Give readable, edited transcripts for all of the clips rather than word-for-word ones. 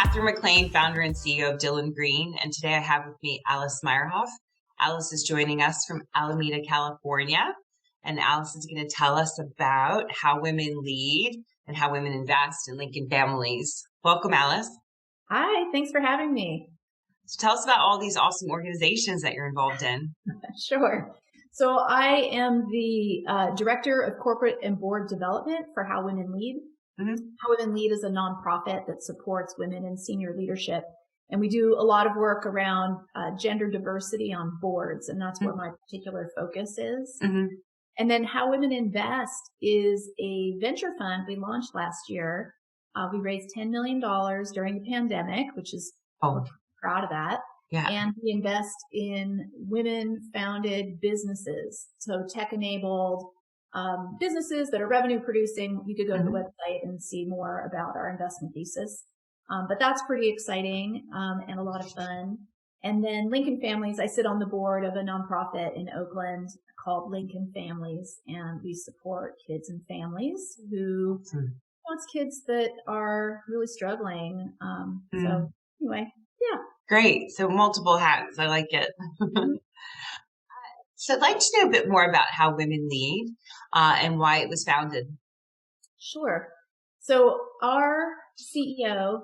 Catherine McLean, founder and CEO of Dylan Green, and today I have with me Alice Myerhoff. Alice is joining us from Alameda, California, and Alice is going to tell us about how women lead and how women invest in Lincoln families. Welcome, Alice. Hi, thanks for having me. So tell us about all these awesome organizations that you're involved in. Sure. So I am the Director of Corporate and Board Development for How Women Lead. Mm-hmm. How Women Lead is a nonprofit that supports women in senior leadership. And we do a lot of work around gender diversity on boards, and that's where my particular focus is. Mm-hmm. And then How Women Invest is a venture fund we launched last year. We raised $10 million during the pandemic, which is we're proud of that. Yeah. And we invest in women-founded businesses, so tech-enabled businesses that are revenue producing. You could go to the website and see more about our investment thesis. But that's pretty exciting and a lot of fun. And then Lincoln Families, I sit on the board of a nonprofit in Oakland called Lincoln Families, and we support kids and families who wants kids that are really struggling. So anyway, yeah. Great. So multiple hats. I like it. So I'd like to know a bit more about How Women Lead and why it was founded. Sure. So our CEO,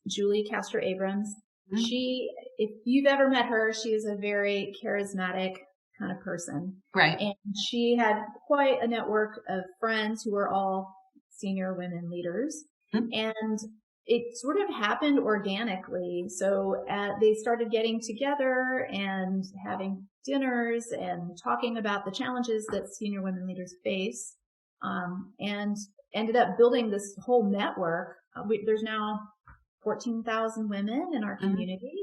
Julie Castro-Abrams, she, if you've ever met her, she is a very charismatic kind of person. Right. And she had quite a network of friends who were all senior women leaders. And it sort of happened organically. So they started getting together and having dinners and talking about the challenges that senior women leaders face, and ended up building this whole network. There's now 14,000 women in our community.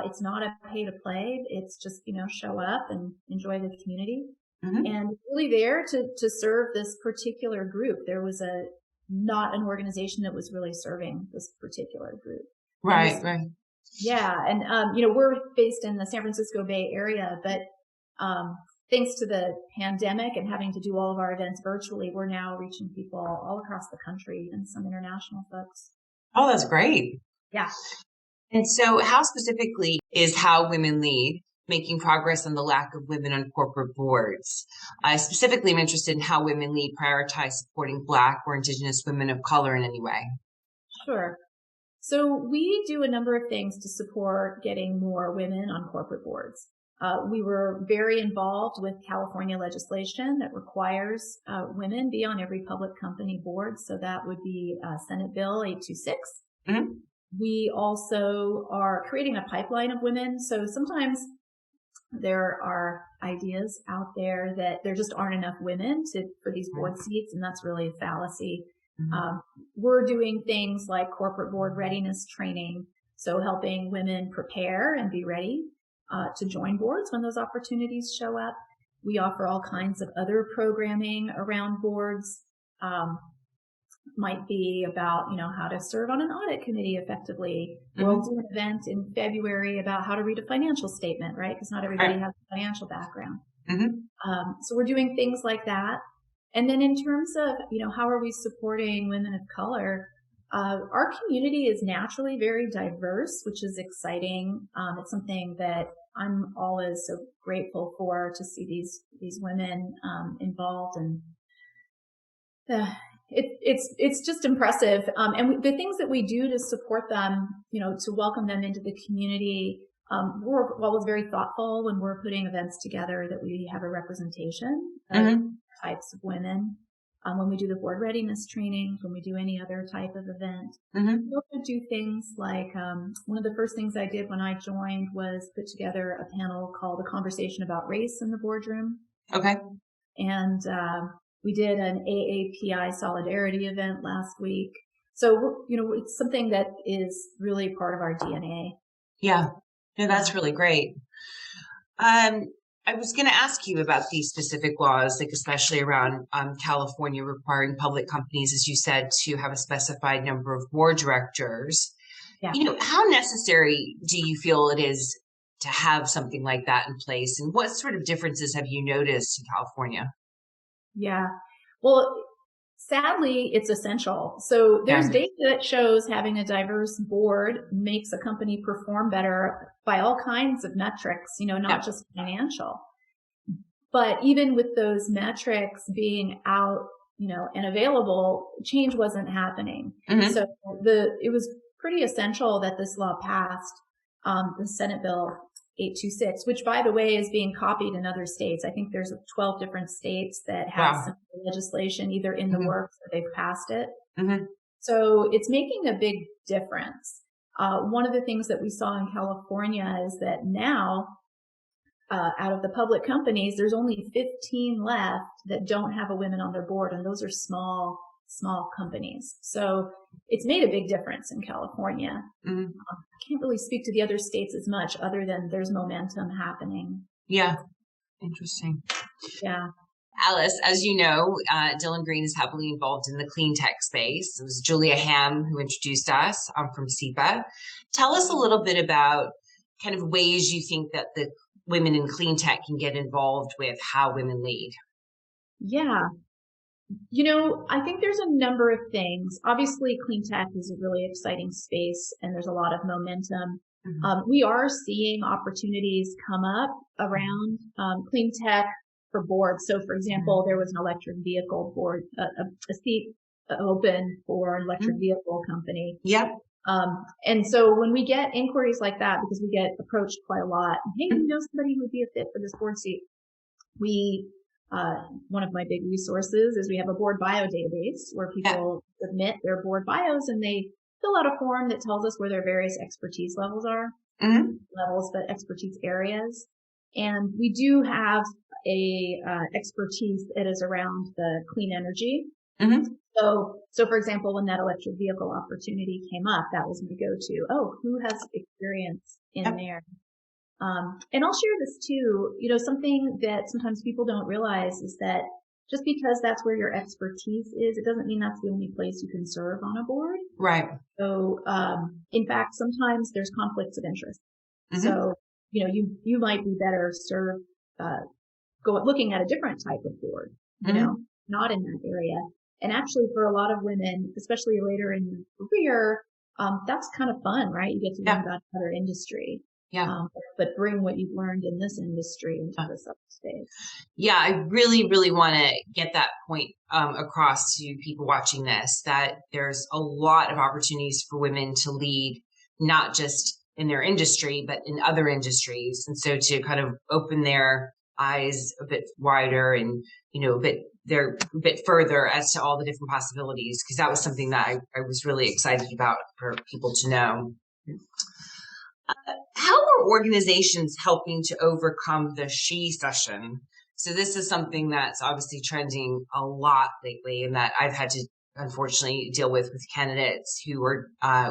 It's not a pay to play. It's just, show up and enjoy the community. And really there to serve this particular group. There was not an organization that was really serving this particular group. Right. Yeah. And, we're based in the San Francisco Bay Area, but, thanks to the pandemic and having to do all of our events virtually, we're now reaching people all across the country and some international folks. Oh, that's great. Yeah. And so how specifically is How Women Lead making progress on the lack of women on corporate boards? I specifically am interested in how Women Lead prioritize supporting Black or Indigenous women of color in any way. Sure. So we do a number of things to support getting more women on corporate boards. We were very involved with California legislation that requires women be on every public company board. So that would be Senate Bill 826. We also are creating a pipeline of women. So sometimes there are ideas out there that there just aren't enough women for these board seats, and that's really a fallacy. We're doing things like corporate board readiness training, so helping women prepare and be ready to join boards when those opportunities show up. We offer all kinds of other programming around boards. Might be about, how to serve on an audit committee effectively. We'll do an event in February about how to read a financial statement, right? Because not everybody has a financial background. So we're doing things like that. And then in terms of, how are we supporting women of color? Our community is naturally very diverse, which is exciting. It's something that I'm always so grateful for, to see these women involved, and it's just impressive. And the things that we do to support them, to welcome them into the community, we're always very thoughtful when we're putting events together that we have a representation of types of women. When we do the board readiness trainings, when we do any other type of event, we also do things like, one of the first things I did when I joined was put together a panel called A Conversation About Race in the Boardroom. Okay. And, we did an AAPI solidarity event last week. So, it's something that is really part of our DNA. Yeah. No, that's really great. I was going to ask you about these specific laws, like especially around California requiring public companies, as you said, to have a specified number of board directors. Yeah. How necessary do you feel it is to have something like that in place? And what sort of differences have you noticed in California? Yeah. Well, Sadly, it's essential. So there's Yeah. data that shows having a diverse board makes a company perform better by all kinds of metrics, not just financial. But even with those metrics being out, and available, change wasn't happening. Mm-hmm. So it was pretty essential that this law passed, the Senate Bill 826, which, by the way, is being copied in other states. I think there's 12 different states that have some legislation either in the works or they've passed it. Mm-hmm. So it's making a big difference. One of the things that we saw in California is that now, out of the public companies, there's only 15 left that don't have a women on their board, and those are small companies. So it's made a big difference in California. Mm-hmm. I can't really speak to the other states as much other than there's momentum happening. Yeah. Interesting. Yeah. Alice, as you know, Dylan Green is heavily involved in the clean tech space. It was Julia Ham who introduced us. I'm from SEPA. Tell us a little bit about kind of ways you think that the women in clean tech can get involved with how women lead. Yeah. I think there's a number of things. Obviously, clean tech is a really exciting space and there's a lot of momentum. Mm-hmm. We are seeing opportunities come up around clean tech for boards. So, for example, there was an electric vehicle board, a seat open for an electric vehicle company. Yep. And so when we get inquiries like that, because we get approached quite a lot, hey, somebody who would be a fit for this board seat, one of my big resources is we have a board bio database where people submit their board bios and they fill out a form that tells us where their various expertise levels are, but expertise areas. And we do have a expertise that is around the clean energy. Mm-hmm. So for example, when that electric vehicle opportunity came up, that was my go-to. Oh, who has experience in there? And I'll share this too. Something that sometimes people don't realize is that just because that's where your expertise is, it doesn't mean that's the only place you can serve on a board. Right. So, in fact, sometimes there's conflicts of interest. Mm-hmm. So, you might be better served, looking at a different type of board, not in that area. And actually for a lot of women, especially later in your career, that's kind of fun, right? You get to learn about another industry. Yeah. But bring what you've learned in this industry into this other space. Yeah, I really, really want to get that point across to people watching this, that there's a lot of opportunities for women to lead, not just in their industry, but in other industries. And so to kind of open their eyes a bit wider and, a bit further as to all the different possibilities, because that was something that I was really excited about for people to know. How are organizations helping to overcome the SHEcession? So this is something that's obviously trending a lot lately, and that I've had to unfortunately deal with candidates who are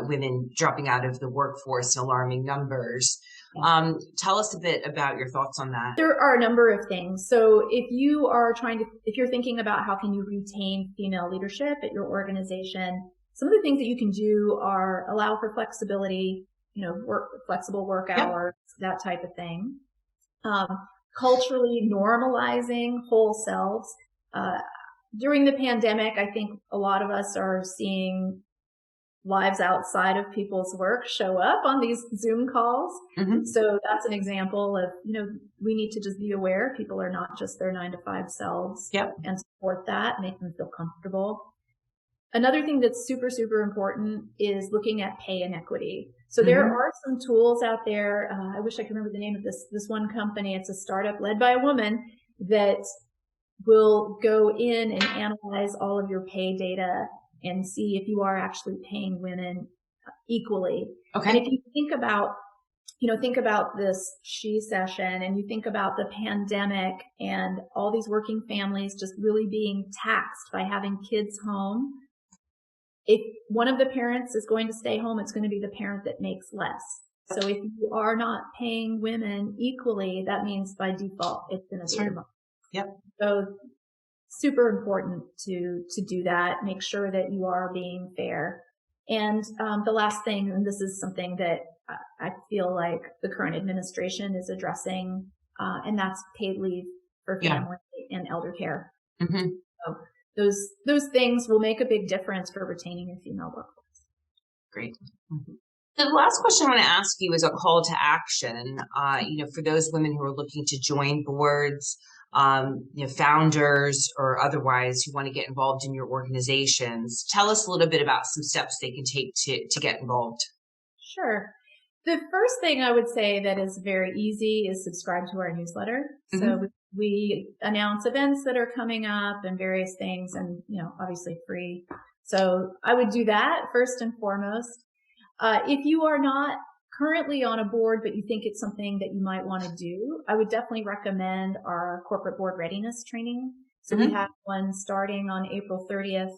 women dropping out of the workforce in alarming numbers. Tell us a bit about your thoughts on that. There are a number of things. So if you're thinking about how can you retain female leadership at your organization, some of the things that you can do are allow for flexibility, flexible work hours, that type of thing. Culturally normalizing whole selves. During the pandemic, I think a lot of us are seeing lives outside of people's work show up on these Zoom calls. Mm-hmm. So that's an example of, we need to just be aware people are not just their 9-to-5 selves and support that, make them feel comfortable. Another thing that's super, super important is looking at pay inequity. So there are some tools out there. I wish I could remember the name of this one company. It's a startup led by a woman that will go in and analyze all of your pay data and see if you are actually paying women equally. Okay. And if you think about this SHEcession and you think about the pandemic and all these working families just really being taxed by having kids home, if one of the parents is going to stay home, it's going to be the parent that makes less. So if you are not paying women equally, that means by default it's going to be more. Yep. So super important to do that. Make sure that you are being fair. And the last thing, and this is something that I feel like the current administration is addressing, and that's paid leave for family and elder care. Mm-hmm. So those things will make a big difference for retaining your female workforce. Great. The last question I want to ask you is a call to action. For those women who are looking to join boards, founders or otherwise who want to get involved in your organizations, tell us a little bit about some steps they can take to get involved. Sure. The first thing I would say that is very easy is subscribe to our newsletter. Mm-hmm. So we announce events that are coming up and various things, and obviously free. So I would do that first and foremost. If you are not currently on a board, but you think it's something that you might want to do, I would definitely recommend our corporate board readiness training. So we have one starting on April 30th.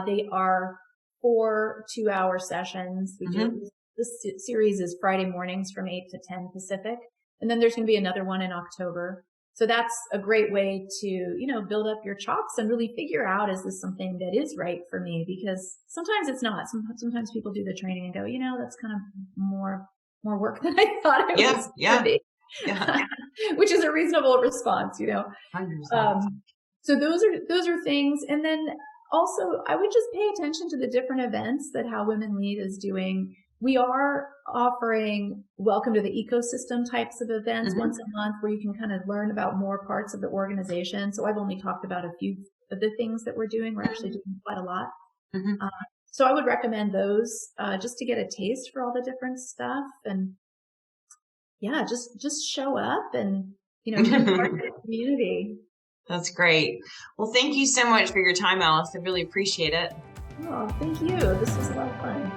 They are 4 2-hour sessions. We do this series is Friday mornings from 8 to 10 Pacific. And then there's going to be another one in October. So that's a great way to, build up your chops and really figure out, is this something that is right for me? Because sometimes it's not. Sometimes people do the training and go, that's kind of more work than I thought it was going to be. Yeah. Which is a reasonable response, 100%. So those are things. And then also I would just pay attention to the different events that How Women Lead is doing. We are offering welcome to the ecosystem types of events once a month, where you can kind of learn about more parts of the organization. So I've only talked about a few of the things that we're doing. We're actually doing quite a lot. So I would recommend those just to get a taste for all the different stuff. And just show up and, be part of the community. That's great. Well, thank you so much for your time, Alice. I really appreciate it. Oh, thank you. This was a lot of fun.